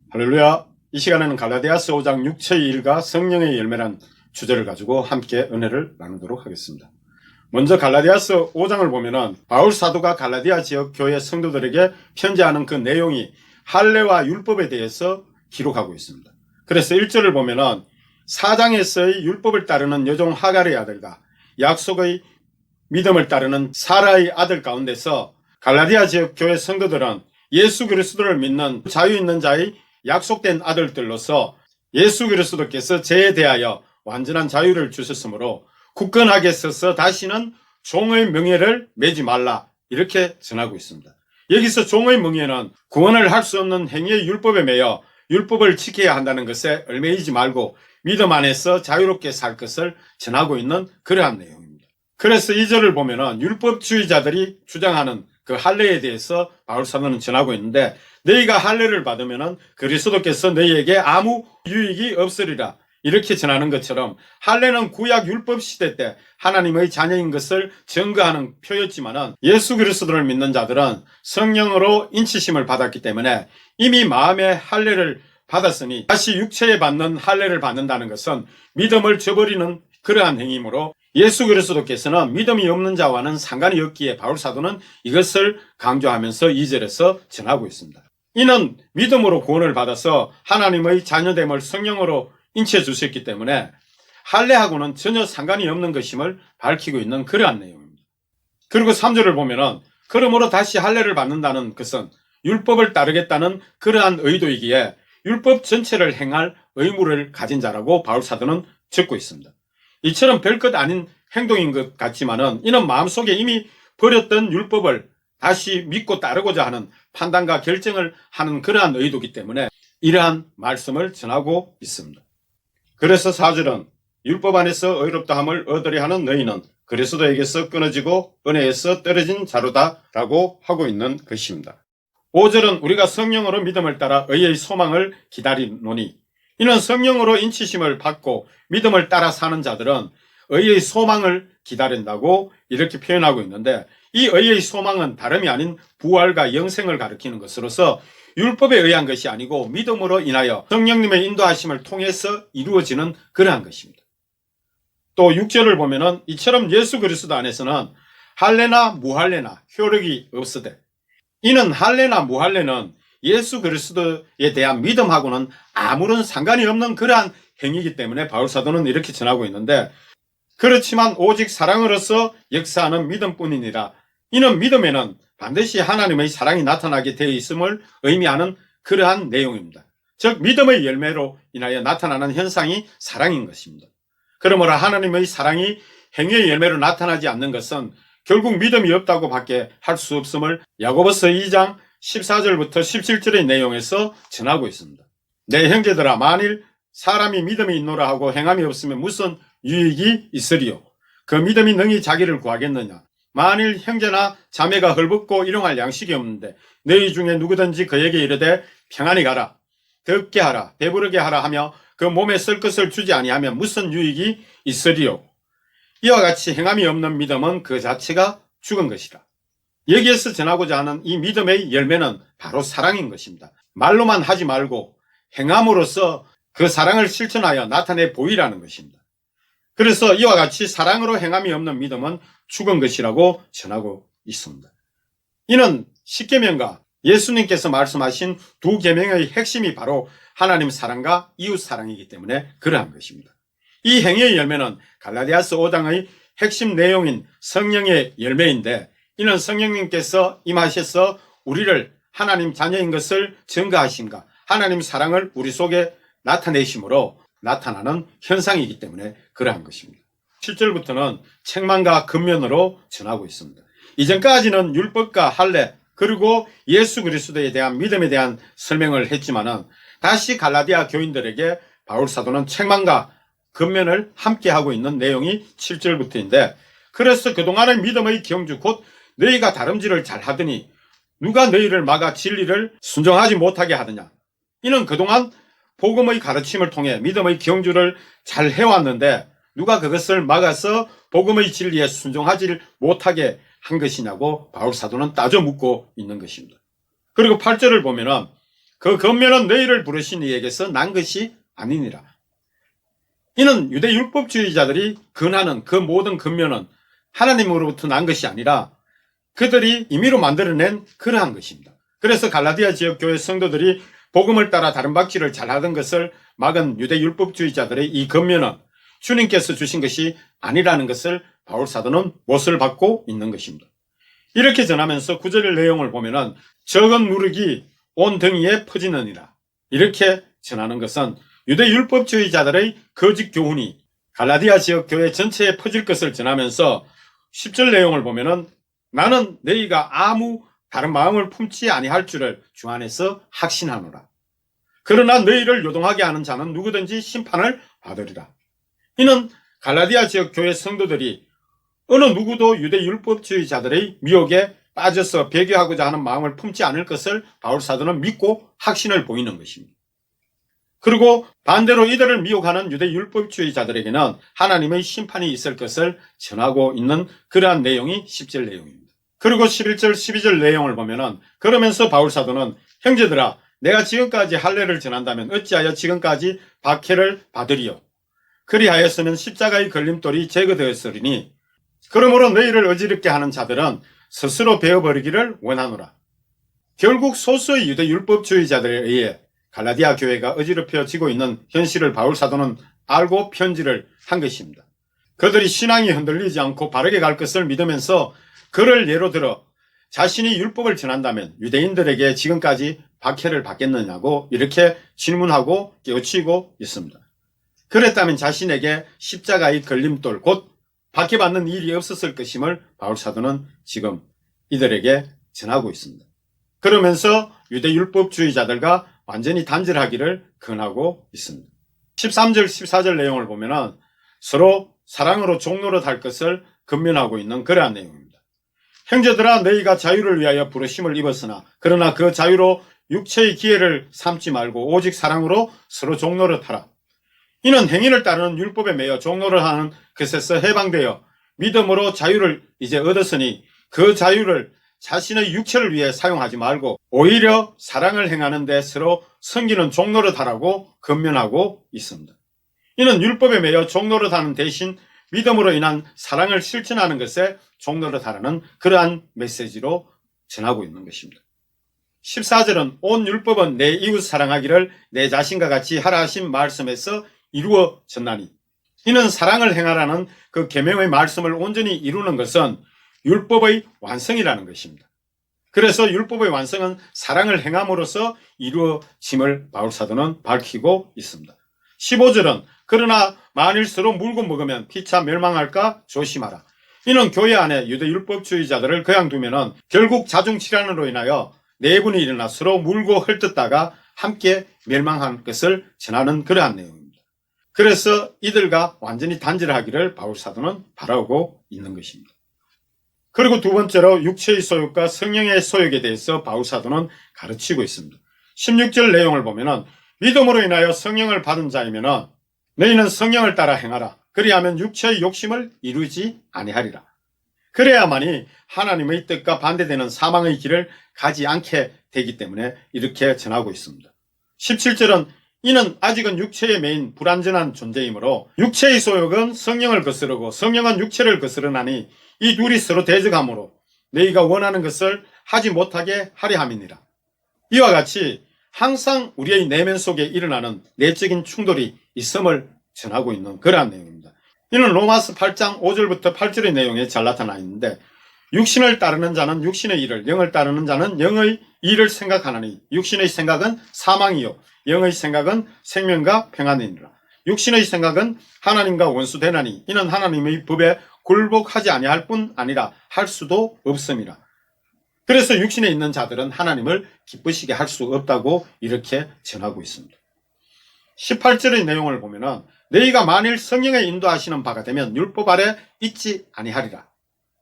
할렐루야. 이 시간에는 갈라디아서 5장 육체의 일과 성령의 열매란 주제를 가지고 함께 은혜를 나누도록 하겠습니다. 먼저 갈라디아서 5장을 보면은 바울 사도가 갈라디아 지역 교회 성도들에게 편지하는 그 내용이 할례와 율법에 대해서 기록하고 있습니다. 그래서 1절을 보면은 사장에서의 율법을 따르는 여종 하갈의 아들과 약속의 믿음을 따르는 사라의 아들 가운데서 갈라디아 지역 교회 성도들은 예수 그리스도를 믿는 자유 있는 자의 약속된 아들들로서 예수 그리스도께서 죄에 대하여 완전한 자유를 주셨으므로 굳건하게 서서 다시는 종의 명예를 매지 말라, 이렇게 전하고 있습니다. 여기서 종의 명예는 구원을 할 수 없는 행위의 율법에 매여 율법을 지켜야 한다는 것에 얽매이지 말고 믿음 안에서 자유롭게 살 것을 전하고 있는 그러한 내용입니다. 그래서 2절을 보면은 율법주의자들이 주장하는 그 할례에 대해서 바울 사도는 전하고 있는데, 너희가 할례를 받으면은 그리스도께서 너희에게 아무 유익이 없으리라, 이렇게 전하는 것처럼 할례는 구약 율법 시대 때 하나님의 자녀인 것을 증거하는 표였지만은 예수 그리스도를 믿는 자들은 성령으로 인치심을 받았기 때문에 이미 마음에 할례를 받았으니 다시 육체에 받는 할례를 받는다는 것은 믿음을 저버리는 그러한 행위이므로 예수 그리스도께서는 믿음이 없는 자와는 상관이 없기에 바울 사도는 이것을 강조하면서 2절에서 전하고 있습니다. 이는 믿음으로 구원을 받아서 하나님의 자녀됨을 성령으로 인치해 주셨기 때문에 할례하고는 전혀 상관이 없는 것임을 밝히고 있는 그러한 내용입니다. 그리고 3절을 보면은 그러므로 다시 할례를 받는다는 것은 율법을 따르겠다는 그러한 의도이기에 율법 전체를 행할 의무를 가진 자라고 바울 사도는 적고 있습니다. 이처럼 별것 아닌 행동인 것 같지만은 이는 마음속에 이미 버렸던 율법을 다시 믿고 따르고자 하는 판단과 결정을 하는 그러한 의도이기 때문에 이러한 말씀을 전하고 있습니다. 그래서 4절은 율법 안에서 의롭다함을 얻으려 하는 너희는 그리스도에게서 끊어지고 은혜에서 떨어진 자로다 라고 하고 있는 것입니다. 5절은 우리가 성령으로 믿음을 따라 의의 소망을 기다리노니, 이는 성령으로 인치심을 받고 믿음을 따라 사는 자들은 의의 소망을 기다린다고 이렇게 표현하고 있는데, 이 의의 소망은 다름이 아닌 부활과 영생을 가리키는 것으로서 율법에 의한 것이 아니고 믿음으로 인하여 성령님의 인도하심을 통해서 이루어지는 그러한 것입니다. 또 6절을 보면은 이처럼 예수 그리스도 안에서는 할례나 무할례나 효력이 없으되, 이는 할례나 무할례는 예수 그리스도에 대한 믿음하고는 아무런 상관이 없는 그러한 행위이기 때문에 바울 사도는 이렇게 전하고 있는데, 그렇지만 오직 사랑으로서 역사하는 믿음뿐이니라. 이는 믿음에는 반드시 하나님의 사랑이 나타나게 되어 있음을 의미하는 그러한 내용입니다. 즉 믿음의 열매로 인하여 나타나는 현상이 사랑인 것입니다. 그러므로 하나님의 사랑이 행위의 열매로 나타나지 않는 것은 결국 믿음이 없다고 밖에 할 수 없음을 야고보서 2장 14절부터 17절의 내용에서 전하고 있습니다. 내 형제들아, 만일 사람이 믿음이 있노라 하고 행함이 없으면 무슨 유익이 있으리요? 그 믿음이 능히 자기를 구하겠느냐? 만일 형제나 자매가 헐벗고 일용할 양식이 없는데 너희 중에 누구든지 그에게 이르되 평안히 가라, 덥게 하라, 배부르게 하라 하며 그 몸에 쓸 것을 주지 아니하면 무슨 유익이 있으리요? 이와 같이 행함이 없는 믿음은 그 자체가 죽은 것이라. 여기에서 전하고자 하는 이 믿음의 열매는 바로 사랑인 것입니다. 말로만 하지 말고 행함으로써 그 사랑을 실천하여 나타내 보이라는 것입니다. 그래서 이와 같이 사랑으로 행함이 없는 믿음은 죽은 것이라고 전하고 있습니다. 이는 십계명과 예수님께서 말씀하신 두 계명의 핵심이 바로 하나님 사랑과 이웃 사랑이기 때문에 그러한 것입니다. 이 행위의 열매는 갈라디아서 5장의 핵심 내용인 성령의 열매인데, 이는 성령님께서 임하셔서 우리를 하나님 자녀인 것을 증거하신가, 하나님 사랑을 우리 속에 나타내심으로 나타나는 현상이기 때문에 그러한 것입니다. 7절부터는 책망과 근면으로 전하고 있습니다. 이전까지는 율법과 할례 그리고 예수 그리스도에 대한 믿음에 대한 설명을 했지만은 다시 갈라디아 교인들에게 바울 사도는 책망과 근면을 함께 하고 있는 내용이 7절부터인데, 그래서 그동안의 믿음의 경주 곧 너희가 다름질을 잘하더니 누가 너희를 막아 진리를 순종하지 못하게 하느냐? 이는 그동안 복음의 가르침을 통해 믿음의 경주를 잘 해왔는데 누가 그것을 막아서 복음의 진리에 순종하지 못하게 한 것이냐고 바울 사도는 따져 묻고 있는 것입니다. 그리고 8절을 보면은 그 권면은 너희를 부르신 이에게서 난 것이 아니니라. 이는 유대 율법주의자들이 근하는 그 모든 권면은 하나님으로부터 난 것이 아니라 그들이 임의로 만들어낸 그러한 것입니다. 그래서 갈라디아 지역 교회 성도들이 복음을 따라 다른 박질을 잘하던 것을 막은 유대 율법주의자들의 이 권면은 주님께서 주신 것이 아니라는 것을 바울 사도는 못을 받고 있는 것입니다. 이렇게 전하면서 구절 내용을 보면은 적은 누룩이 온 등이에 퍼지느니라. 이렇게 전하는 것은 유대 율법주의자들의 거짓 교훈이 갈라디아 지역 교회 전체에 퍼질 것을 전하면서 10절 내용을 보면은 나는 너희가 아무 다른 마음을 품지 아니할 줄을 주 안에서 확신하노라. 그러나 너희를 요동하게 하는 자는 누구든지 심판을 받으리라. 이는 갈라디아 지역 교회 성도들이 어느 누구도 유대 율법주의자들의 미혹에 빠져서 배교하고자 하는 마음을 품지 않을 것을 바울 사도는 믿고 확신을 보이는 것입니다. 그리고 반대로 이들을 미혹하는 유대 율법주의자들에게는 하나님의 심판이 있을 것을 전하고 있는 그러한 내용이 10절 내용입니다. 그리고 11절, 12절 내용을 보면은 그러면서 바울 사도는 형제들아 내가 지금까지 할례를 전한다면 어찌하여 지금까지 박해를 받으리요. 그리하였으면 십자가의 걸림돌이 제거되었으리니 그러므로 너희를 어지럽게 하는 자들은 스스로 베어버리기를 원하노라. 결국 소수의 유대 율법주의자들에 의해 갈라디아 교회가 어지럽혀지고 있는 현실을 바울 사도는 알고 편지를 한 것입니다. 그들이 신앙이 흔들리지 않고 바르게 갈 것을 믿으면서 그를 예로 들어 자신이 율법을 전한다면 유대인들에게 지금까지 박해를 받겠느냐고 이렇게 질문하고 깨우치고 있습니다. 그랬다면 자신에게 십자가의 걸림돌 곧 박해받는 일이 없었을 것임을 바울 사도는 지금 이들에게 전하고 있습니다. 그러면서 유대 율법주의자들과 완전히 단절하기를 권하고 있습니다. 13절 14절 내용을 보면은 서로 사랑으로 종노릇할 것을 권면하고 있는 그러한 내용입니다. 형제들아 너희가 자유를 위하여 부르심을 입었으나 그러나 그 자유로 육체의 기회를 삼지 말고 오직 사랑으로 서로 종노릇하라. 이는 행위를 따르는 율법에 매여 종노릇하는 것에서 해방되어 믿음으로 자유를 이제 얻었으니 그 자유를 자신의 육체를 위해 사용하지 말고 오히려 사랑을 행하는 데 서로 섬기는 종노릇하라고 권면하고 있습니다. 이는 율법에 매여 종노릇하는 대신 믿음으로 인한 사랑을 실천하는 것에 종노릇하라는 그러한 메시지로 전하고 있는 것입니다. 14절은 온 율법은 내 이웃 사랑하기를 내 자신과 같이 하라 하신 말씀에서 이루어졌나니 이는 사랑을 행하라는 그 계명의 말씀을 온전히 이루는 것은 율법의 완성이라는 것입니다. 그래서 율법의 완성은 사랑을 행함으로써 이루어짐을 바울 사도는 밝히고 있습니다. 15절은 그러나 만일 서로 물고 먹으면 피차 멸망할까 조심하라. 이는 교회 안에 유대 율법주의자들을 그냥 두면은 결국 자중질환으로 인하여 내분이 일어나 서로 물고 헐뜯다가 함께 멸망한 것을 전하는 그러한 내용입니다. 그래서 이들과 완전히 단절하기를 바울 사도는 바라고 있는 것입니다. 그리고 두 번째로 육체의 소욕과 성령의 소욕에 대해서 바울 사도는 가르치고 있습니다. 16절 내용을 보면은 믿음으로 인하여 성령을 받은 자이면은 너희는 성령을 따라 행하라. 그리하면 육체의 욕심을 이루지 아니하리라. 그래야만이 하나님의 뜻과 반대되는 사망의 길을 가지 않게 되기 때문에 이렇게 전하고 있습니다. 17절은 이는 아직은 육체에 매인 불완전한 존재이므로 육체의 소욕은 성령을 거스르고 성령은 육체를 거스르나니 이 둘이 서로 대적하므로 너희가 원하는 것을 하지 못하게 하려 함이니라. 이와 같이 항상 우리의 내면 속에 일어나는 내적인 충돌이 있음을 전하고 있는 그러한 내용입니다. 이는 로마서 8장 5절부터 8절의 내용에 잘 나타나 있는데 육신을 따르는 자는 육신의 일을 영을 따르는 자는 영의 일을 생각하나니 육신의 생각은 사망이요 영의 생각은 생명과 평안이니라. 육신의 생각은 하나님과 원수되나니 이는 하나님의 법에 굴복하지 아니할 뿐 아니라 할 수도 없음이라. 그래서 육신에 있는 자들은 하나님을 기쁘시게 할 수 없다고 이렇게 전하고 있습니다. 18절의 내용을 보면은 너희가 만일 성령의 인도하시는 바가 되면 율법 아래 있지 아니하리라.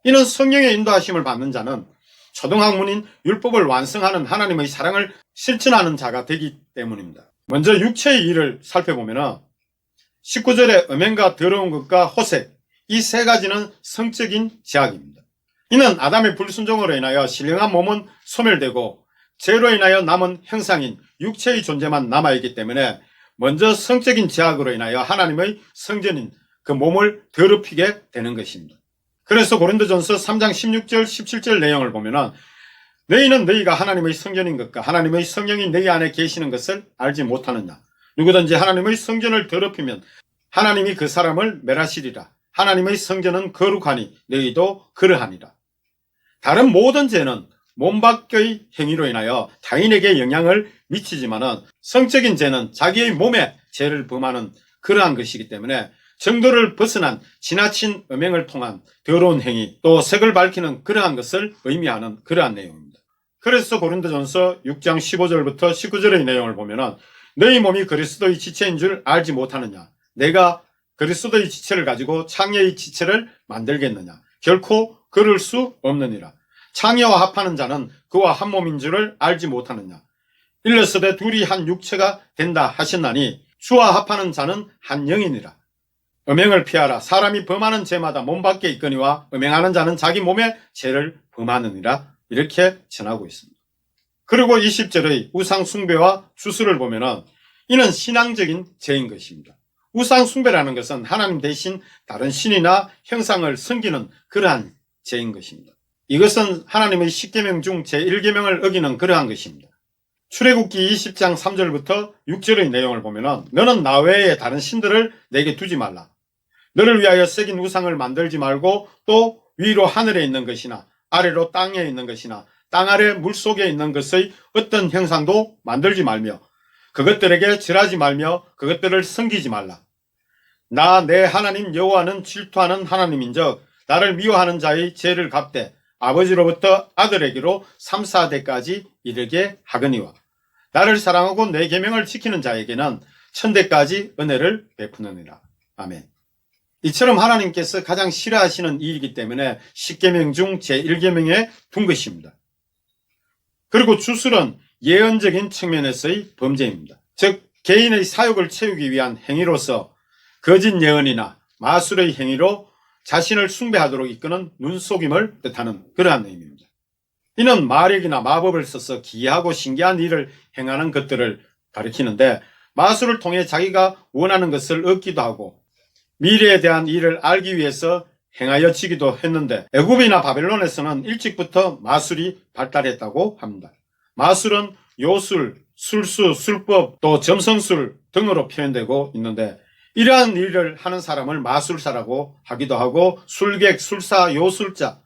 이는 성령의 인도하심을 받는 자는 초등학문인 율법을 완성하는 하나님의 사랑을 실천하는 자가 되기 때문입니다. 먼저 육체의 일을 살펴보면은 19절에 음행과 더러운 것과 호색 이 세 가지는 성적인 제약입니다. 이는 아담의 불순종으로 인하여 신령한 몸은 소멸되고 죄로 인하여 남은 형상인 육체의 존재만 남아있기 때문에 먼저 성적인 제약으로 인하여 하나님의 성전인 그 몸을 더럽히게 되는 것입니다. 그래서 고린도전서 3장 16절 17절 내용을 보면은 너희는 너희가 하나님의 성전인 것과 하나님의 성령이 너희 안에 계시는 것을 알지 못하느냐. 누구든지 하나님의 성전을 더럽히면 하나님이 그 사람을 멸하시리라. 하나님의 성전은 거룩하니 너희도 그러하니라. 다른 모든 죄는 몸 밖의 행위로 인하여 타인에게 영향을 미치지만은 성적인 죄는 자기의 몸에 죄를 범하는 그러한 것이기 때문에 정도를 벗어난 지나친 음행을 통한 더러운 행위, 또 색을 밝히는 그러한 것을 의미하는 그러한 내용입니다. 그래서 고린도전서 6장 15절부터 19절의 내용을 보면은 너희 몸이 그리스도의 지체인 줄 알지 못하느냐. 내가 그리스도의 지체를 가지고 창녀의 지체를 만들겠느냐. 결코 그럴 수 없느니라. 창녀와 합하는 자는 그와 한 몸인 줄을 알지 못하느냐. 일러스되 둘이 한 육체가 된다 하셨나니 주와 합하는 자는 한 영이니라. 음행을 피하라. 사람이 범하는 죄마다 몸 밖에 있거니와 음행하는 자는 자기 몸에 죄를 범하느니라. 이렇게 전하고 있습니다. 그리고 20절의 우상 숭배와 주술을 보면은 이는 신앙적인 죄인 것입니다. 우상 숭배라는 것은 하나님 대신 다른 신이나 형상을 섬기는 그러한 죄인 것입니다. 이것은 하나님의 10계명 중 제1계명을 어기는 그러한 것입니다. 출애굽기 20장 3절부터 6절의 내용을 보면은 너는 나 외에 다른 신들을 내게 두지 말라. 너를 위하여 새긴 우상을 만들지 말고 또 위로 하늘에 있는 것이나 아래로 땅에 있는 것이나 땅 아래 물속에 있는 것의 어떤 형상도 만들지 말며 그것들에게 절하지 말며 그것들을 섬기지 말라. 나 내 하나님 여호와는 질투하는 하나님인즉 나를 미워하는 자의 죄를 갚되 아버지로부터 아들에게로 3, 4대까지 이르게 하거니와 나를 사랑하고 내 계명을 지키는 자에게는 1000대까지 은혜를 베푸느니라. 아멘. 이처럼 하나님께서 가장 싫어하시는 일이기 때문에 10계명 중 제1계명에 둔 것입니다. 그리고 주술은 예언적인 측면에서의 범죄입니다. 즉 개인의 사욕을 채우기 위한 행위로서 거짓 예언이나 마술의 행위로 자신을 숭배하도록 이끄는 눈속임을 뜻하는 그러한 의미입니다. 이는 마력이나 마법을 써서 기이하고 신기한 일을 행하는 것들을 가리키는데 마술을 통해 자기가 원하는 것을 얻기도 하고 미래에 대한 일을 알기 위해서 행하여지기도 했는데 애굽이나 바벨론에서는 일찍부터 마술이 발달했다고 합니다. 마술은 요술, 술수, 술법, 또 점성술 등으로 표현되고 있는데 이러한 일을 하는 사람을 마술사라고 하기도 하고 술객, 술사, 요술자,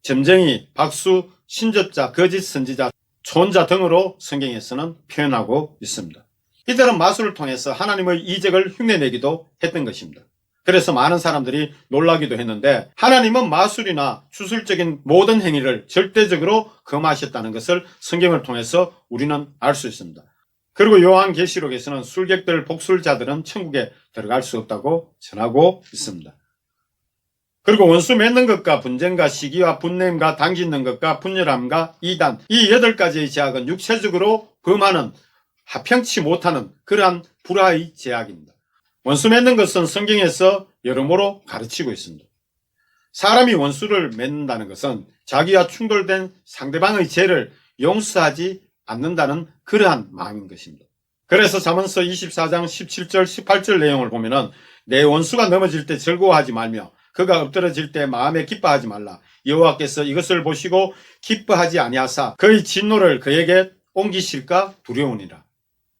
점쟁이, 박수, 신접자, 거짓 선지자, 촌자 등으로 성경에서는 표현하고 있습니다. 이들은 마술을 통해서 하나님의 이적을 흉내내기도 했던 것입니다. 그래서 많은 사람들이 놀라기도 했는데 하나님은 마술이나 주술적인 모든 행위를 절대적으로 금하셨다는 것을 성경을 통해서 우리는 알 수 있습니다. 그리고 요한계시록에서는 술객들, 복술자들은 천국에 들어갈 수 없다고 전하고 있습니다. 그리고 원수 맺는 것과 분쟁과 시기와 분냄과 당짓는 것과 분열함과 이단, 이 8가지의 제약은 육체적으로 범하는 합평치 못하는 그러한 불화의 제약입니다. 원수 맺는 것은 성경에서 여러모로 가르치고 있습니다. 사람이 원수를 맺는다는 것은 자기와 충돌된 상대방의 죄를 용서하지 않는다는 그러한 마음인 것입니다. 그래서 잠언서 24장 17절 18절 내용을 보면은 내 원수가 넘어질 때 즐거워하지 말며 그가 엎드러질 때 마음에 기뻐하지 말라. 여호와께서 이것을 보시고 기뻐하지 아니하사 그의 진노를 그에게 옮기실까 두려우니라.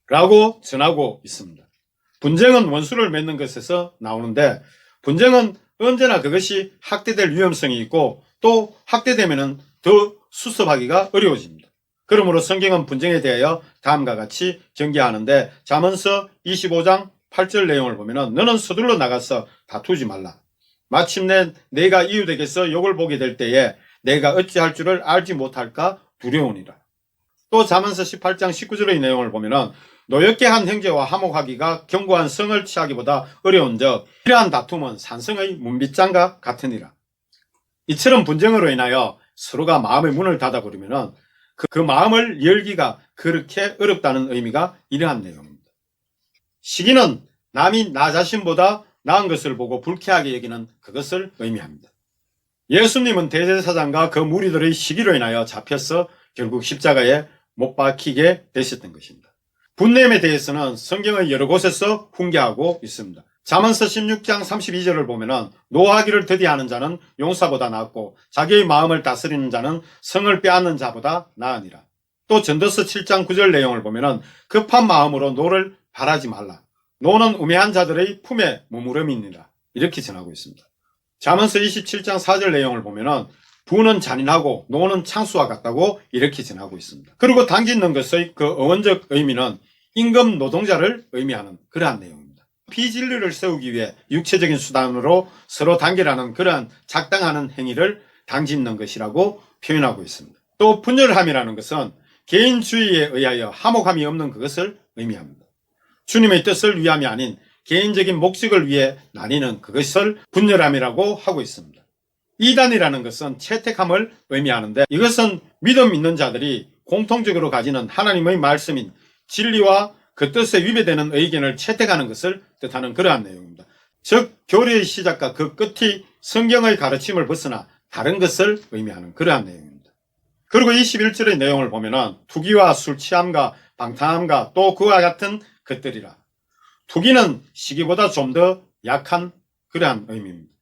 라고 전하고 있습니다. 분쟁은 원수를 맺는 것에서 나오는데 분쟁은 언제나 그것이 학대될 위험성이 있고 또 학대되면은 더 수습하기가 어려워집니다. 그러므로 성경은 분쟁에 대하여 다음과 같이 경계하는데 잠언서 25장 8절 내용을 보면은 너는 서둘러 나가서 다투지 말라. 마침내 내가 이웃에게서 욕을 보게 될 때에 내가 어찌할 줄을 알지 못할까 두려우니라. 또 잠언서 18장 19절의 내용을 보면은 노엽게 한 형제와 화목하기가 견고한 성을 취하기보다 어려운즉 이러한 다툼은 산성의 문빗장과 같으니라. 이처럼 분쟁으로 인하여 서로가 마음의 문을 닫아버리면은 그 마음을 열기가 그렇게 어렵다는 의미가 이러한 내용입니다. 시기는 남이 나 자신보다 나은 것을 보고 불쾌하게 여기는 그것을 의미합니다. 예수님은 대제사장과 그 무리들의 시기로 인하여 잡혀서 결국 십자가에 못 박히게 되셨던 것입니다. 분냄에 대해서는 성경의 여러 곳에서 훈계하고 있습니다. 잠언서 16장 32절을 보면은 노하기를 더디하는 자는 용사보다 낫고 자기의 마음을 다스리는 자는 성을 빼앗는 자보다 나으니라. 또 전도서 7장 9절 내용을 보면은 급한 마음으로 노를 바라지 말라. 노는 우매한 자들의 품에 머무름이니라. 이렇게 전하고 있습니다. 잠언서 27장 4절 내용을 보면은 부는 잔인하고 노는 창수와 같다고 이렇게 전하고 있습니다. 그리고 당짓는 것의 그 어원적 의미는 임금 노동자를 의미하는 그러한 내용입니다. 비진리를 세우기 위해 육체적인 수단으로 서로 단결하는 그러한 작당하는 행위를 당짓는 것이라고 표현하고 있습니다. 또 분열함이라는 것은 개인주의에 의하여 화목함이 없는 그것을 의미합니다. 주님의 뜻을 위함이 아닌 개인적인 목적을 위해 나뉘는 그것을 분열함이라고 하고 있습니다. 이단이라는 것은 채택함을 의미하는데 이것은 믿음 있는 자들이 공통적으로 가지는 하나님의 말씀인 진리와 그 뜻에 위배되는 의견을 채택하는 것을 뜻하는 그러한 내용입니다. 즉 교리의 시작과 그 끝이 성경의 가르침을 벗어나 다른 것을 의미하는 그러한 내용입니다. 그리고 21절의 내용을 보면은 투기와 술 취함과 방탕함과 또 그와 같은 것들이라. 투기는 시기보다 좀 더 약한 그러한 의미입니다.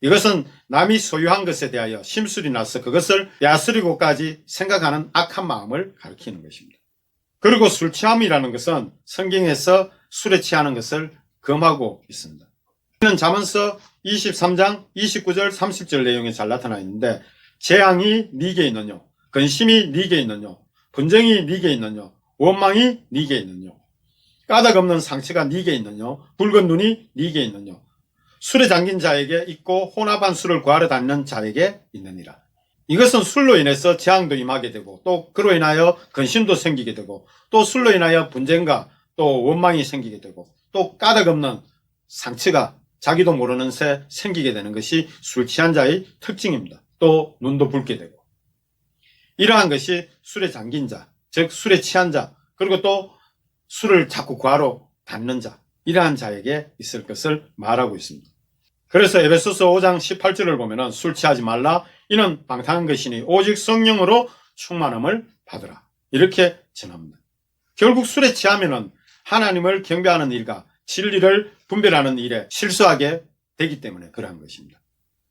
이것은 남이 소유한 것에 대하여 심술이 나서 그것을 빼앗으려고까지 생각하는 악한 마음을 가리키는 것입니다. 그리고 술 취함이라는 것은 성경에서 술에 취하는 것을 금하고 있습니다. 이는 잠언서 23장 29절 30절 내용에 잘 나타나 있는데 재앙이 네게 있느냐, 근심이 네게 있느냐, 분쟁이 네게 있느냐, 원망이 네게 있느냐, 까닭 없는 상처가 네게 있느냐, 붉은 눈이 네게 있느냐, 술에 잠긴 자에게 있고 혼합한 술을 구하러 다니는 자에게 있느니라. 이것은 술로 인해서 재앙도 임하게 되고 또 그로 인하여 근심도 생기게 되고 또 술로 인하여 분쟁과 또 원망이 생기게 되고 또 까닭 없는 상처가 자기도 모르는 새 생기게 되는 것이 술 취한 자의 특징입니다. 또 눈도 붉게 되고 이러한 것이 술에 잠긴 자, 즉 술에 취한 자, 그리고 또 술을 자꾸 구하러 다니는 자, 이러한 자에게 있을 것을 말하고 있습니다. 그래서 에베소서 5장 18절을 보면은 술 취하지 말라. 이는 방탕한 것이니 오직 성령으로 충만함을 받으라. 이렇게 전합니다. 결국 술에 취하면은 하나님을 경배하는 일과 진리를 분별하는 일에 실수하게 되기 때문에 그러한 것입니다.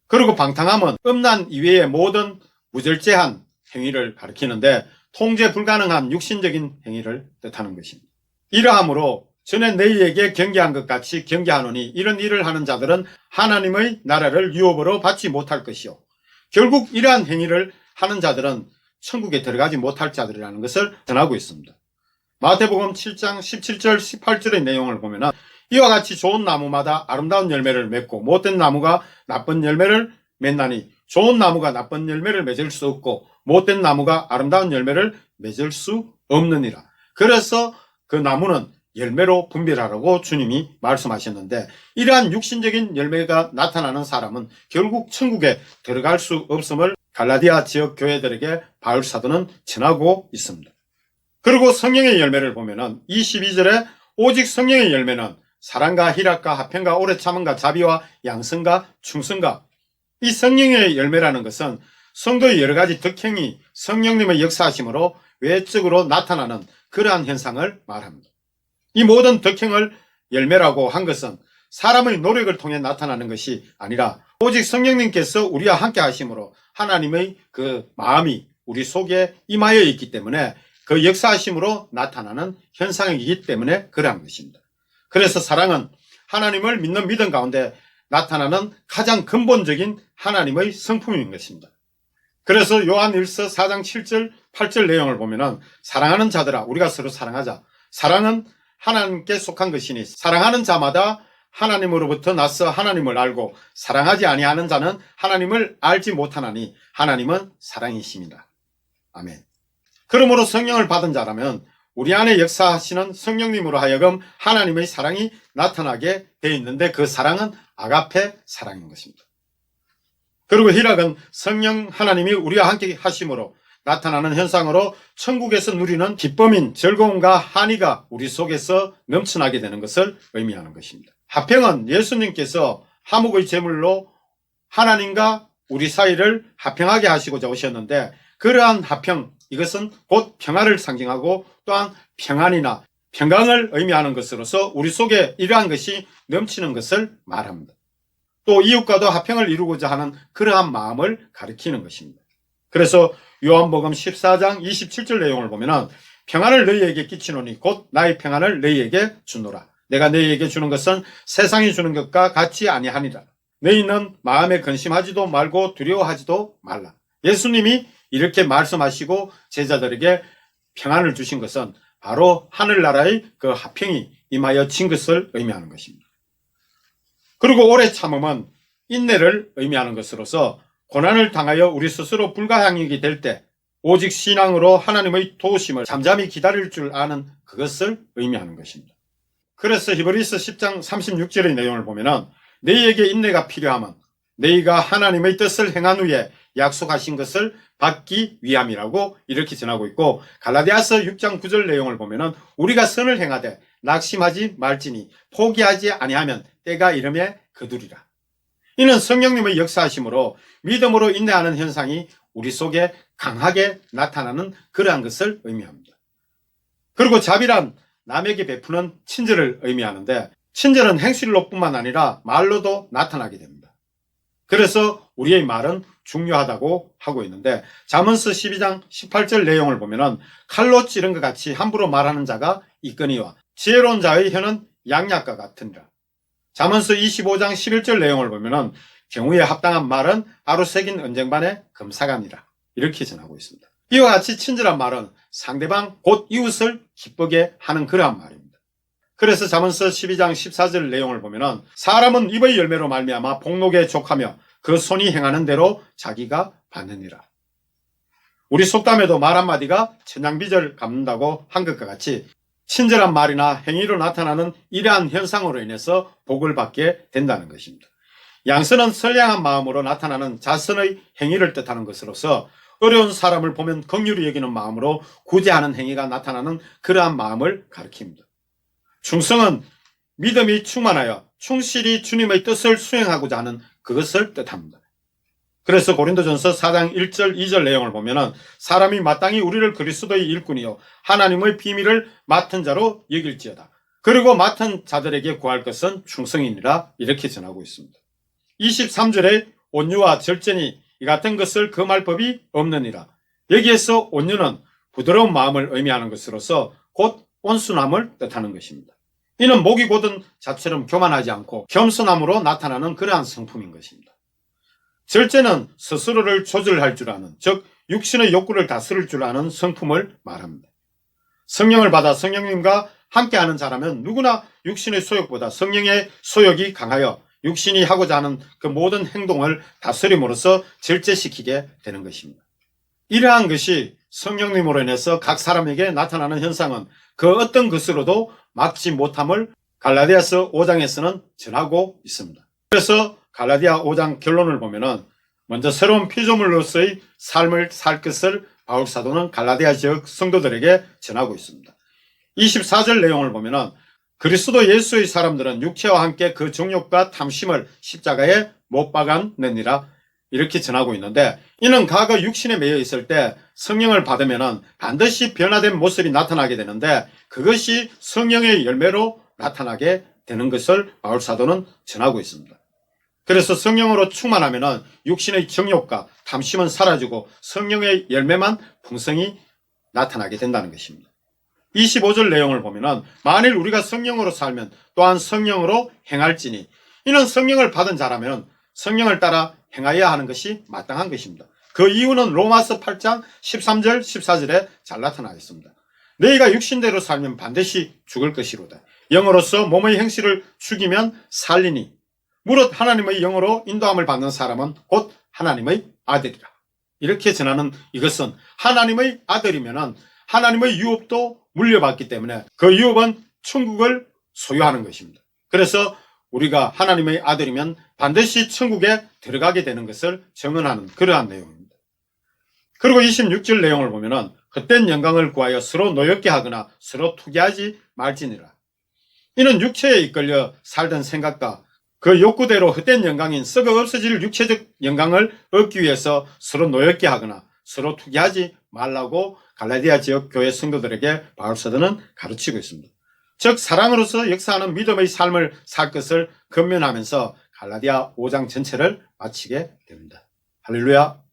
그리고 방탕함은 음란 이외의 모든 무절제한 행위를 가리키는데 통제 불가능한 육신적인 행위를 뜻하는 것입니다. 이러함으로 전에 너희에게 경계한 것 같이 경계하노니 이런 일을 하는 자들은 하나님의 나라를 유업으로 받지 못할 것이요. 결국 이러한 행위를 하는 자들은 천국에 들어가지 못할 자들이라는 것을 전하고 있습니다. 마태복음 7장 17절 18절의 내용을 보면 이와 같이 좋은 나무마다 아름다운 열매를 맺고 못된 나무가 나쁜 열매를 맺나니 좋은 나무가 나쁜 열매를 맺을 수 없고 못된 나무가 아름다운 열매를 맺을 수 없느니라. 그래서 그 나무는 열매로 분별하라고 주님이 말씀하셨는데 이러한 육신적인 열매가 나타나는 사람은 결국 천국에 들어갈 수 없음을 갈라디아 지역 교회들에게 바울 사도는 전하고 있습니다. 그리고 성령의 열매를 보면은 22절에 오직 성령의 열매는 사랑과 희락과 화평과 오래 참음과 자비와 양성과 충성과 이 성령의 열매라는 것은 성도의 여러 가지 덕행이 성령님의 역사하심으로 외적으로 나타나는 그러한 현상을 말합니다. 이 모든 덕행을 열매라고 한 것은 사람의 노력을 통해 나타나는 것이 아니라 오직 성령님께서 우리와 함께 하심으로 하나님의 그 마음이 우리 속에 임하여 있기 때문에 그 역사하심으로 나타나는 현상이기 때문에 그러한 것입니다. 그래서 사랑은 하나님을 믿는 믿음 가운데 나타나는 가장 근본적인 하나님의 성품인 것입니다. 그래서 요한 1서 4장 7절 8절 내용을 보면은 사랑하는 자들아 우리가 서로 사랑하자. 사랑은 하나님께 속한 것이니 사랑하는 자마다 하나님으로부터 나서 하나님을 알고 사랑하지 아니하는 자는 하나님을 알지 못하나니 하나님은 사랑이십니다. 아멘. 그러므로 성령을 받은 자라면 우리 안에 역사하시는 성령님으로 하여금 하나님의 사랑이 나타나게 되어 있는데 그 사랑은 아가페 사랑인 것입니다. 그리고 희락은 성령 하나님이 우리와 함께 하심으로 나타나는 현상으로 천국에서 누리는 기쁨인 즐거움과 한의가 우리 속에서 넘쳐나게 되는 것을 의미하는 것입니다. 화평은 예수님께서 화목의 제물로 하나님과 우리 사이를 화평하게 하시고자 오셨는데 그러한 화평, 이것은 곧 평화를 상징하고 또한 평안이나 평강을 의미하는 것으로서 우리 속에 이러한 것이 넘치는 것을 말합니다. 또 이웃과도 화평을 이루고자 하는 그러한 마음을 가리키는 것입니다. 그래서 요한복음 14장 27절 내용을 보면 평안을 너희에게 끼치노니 곧 나의 평안을 너희에게 주노라. 내가 너희에게 주는 것은 세상이 주는 것과 같이 아니하니라. 너희는 마음에 근심하지도 말고 두려워하지도 말라. 예수님이 이렇게 말씀하시고 제자들에게 평안을 주신 것은 바로 하늘나라의 그 화평이 임하여 진 것을 의미하는 것입니다. 그리고 오래 참음은 인내를 의미하는 것으로서 고난을 당하여 우리 스스로 불가항력이 될 때 오직 신앙으로 하나님의 도우심을 잠잠히 기다릴 줄 아는 그것을 의미하는 것입니다. 그래서 히브리서 10장 36절의 내용을 보면 너희에게 인내가 필요하면 너희가 하나님의 뜻을 행한 후에 약속하신 것을 받기 위함이라고 이렇게 전하고 있고, 갈라디아서 6장 9절 내용을 보면 우리가 선을 행하되 낙심하지 말지니 포기하지 아니하면 때가 이름에 거두리라. 이는 성령님의 역사하심으로 믿음으로 인내하는 현상이 우리 속에 강하게 나타나는 그러한 것을 의미합니다. 그리고 자비란 남에게 베푸는 친절을 의미하는데, 친절은 행실로 뿐만 아니라 말로도 나타나게 됩니다. 그래서 우리의 말은 중요하다고 하고 있는데, 잠언서 12장 18절 내용을 보면 칼로 찌른 것 같이 함부로 말하는 자가 있거니와 지혜로운 자의 혀는 양약과 같으니라. 잠언서 25장 11절 내용을 보면 경우에 합당한 말은 하루 새긴 언쟁반의 금사갑니다. 이렇게 전하고 있습니다. 이와 같이 친절한 말은 상대방 곧 이웃을 기쁘게 하는 그러한 말입니다. 그래서 잠언서 12장 14절 내용을 보면 사람은 입의 열매로 말미암아 복록에 족하며 그 손이 행하는 대로 자기가 받느니라. 우리 속담에도 말 한마디가 천냥빚을 갚는다고 한 것과 같이 친절한 말이나 행위로 나타나는 이러한 현상으로 인해서 복을 받게 된다는 것입니다. 양선은 선량한 마음으로 나타나는 자선의 행위를 뜻하는 것으로서 어려운 사람을 보면 긍휼히 여기는 마음으로 구제하는 행위가 나타나는 그러한 마음을 가리킵니다. 충성은 믿음이 충만하여 충실히 주님의 뜻을 수행하고자 하는 그것을 뜻합니다. 그래서 고린도전서 4장 1절 2절 내용을 보면 사람이 마땅히 우리를 그리스도의 일꾼이요 하나님의 비밀을 맡은 자로 여길지어다. 그리고 맡은 자들에게 구할 것은 충성이니라. 이렇게 전하고 있습니다. 23절에 온유와 절제니 이 같은 것을 금할 법이 없느니라. 여기에서 온유는 부드러운 마음을 의미하는 것으로서 곧 온순함을 뜻하는 것입니다. 이는 목이 곧은 자처럼 교만하지 않고 겸손함으로 나타나는 그러한 성품인 것입니다. 절제는 스스로를 조절할 줄 아는, 즉 육신의 욕구를 다스릴 줄 아는 성품을 말합니다. 성령을 받아 성령님과 함께하는 자라면 누구나 육신의 소욕보다 성령의 소욕이 강하여 육신이 하고자 하는 그 모든 행동을 다스림으로써 절제시키게 되는 것입니다. 이러한 것이 성령님으로 인해서 각 사람에게 나타나는 현상은 그 어떤 것으로도 막지 못함을 갈라디아서 5장에서는 전하고 있습니다. 그래서 갈라디아 5장 결론을 보면은 먼저 새로운 피조물로서의 삶을 살 것을 바울 사도는 갈라디아 지역 성도들에게 전하고 있습니다. 24절 내용을 보면은 그리스도 예수의 사람들은 육체와 함께 그 정욕과 탐심을 십자가에 못 박았느니라. 이렇게 전하고 있는데, 이는 과거 육신에 매여 있을 때 성령을 받으면은 반드시 변화된 모습이 나타나게 되는데 그것이 성령의 열매로 나타나게 되는 것을 바울 사도는 전하고 있습니다. 그래서 성령으로 충만하면은 육신의 정욕과 탐심은 사라지고 성령의 열매만 풍성히 나타나게 된다는 것입니다. 25절 내용을 보면은 만일 우리가 성령으로 살면 또한 성령으로 행할지니, 이는 성령을 받은 자라면 성령을 따라 행하여야 하는 것이 마땅한 것입니다. 그 이유는 로마서 8장 13절 14절에 잘 나타나 있습니다. 너희가 육신대로 살면 반드시 죽을 것이로다. 영으로서 몸의 행실을 죽이면 살리니 무릇 하나님의 영으로 인도함을 받는 사람은 곧 하나님의 아들이라. 이렇게 전하는 이것은 하나님의 아들이면은 하나님의 유업도 물려받기 때문에 그 유업은 천국을 소유하는 것입니다. 그래서 우리가 하나님의 아들이면 반드시 천국에 들어가게 되는 것을 증언하는 그러한 내용입니다. 그리고 26절 내용을 보면은 헛된 영광을 구하여 서로 노엽게 하거나 서로 투기하지 말지니라. 이는 육체에 이끌려 살던 생각과 그 욕구대로 헛된 영광인 썩어 없어질 육체적 영광을 얻기 위해서 서로 노엽게 하거나 서로 투기하지 말라고 갈라디아 지역 교회 성도들에게 바울 사도는 가르치고 있습니다. 즉 사랑으로서 역사하는 믿음의 삶을 살 것을 권면하면서 갈라디아 5장 전체를 마치게 됩니다. 할렐루야.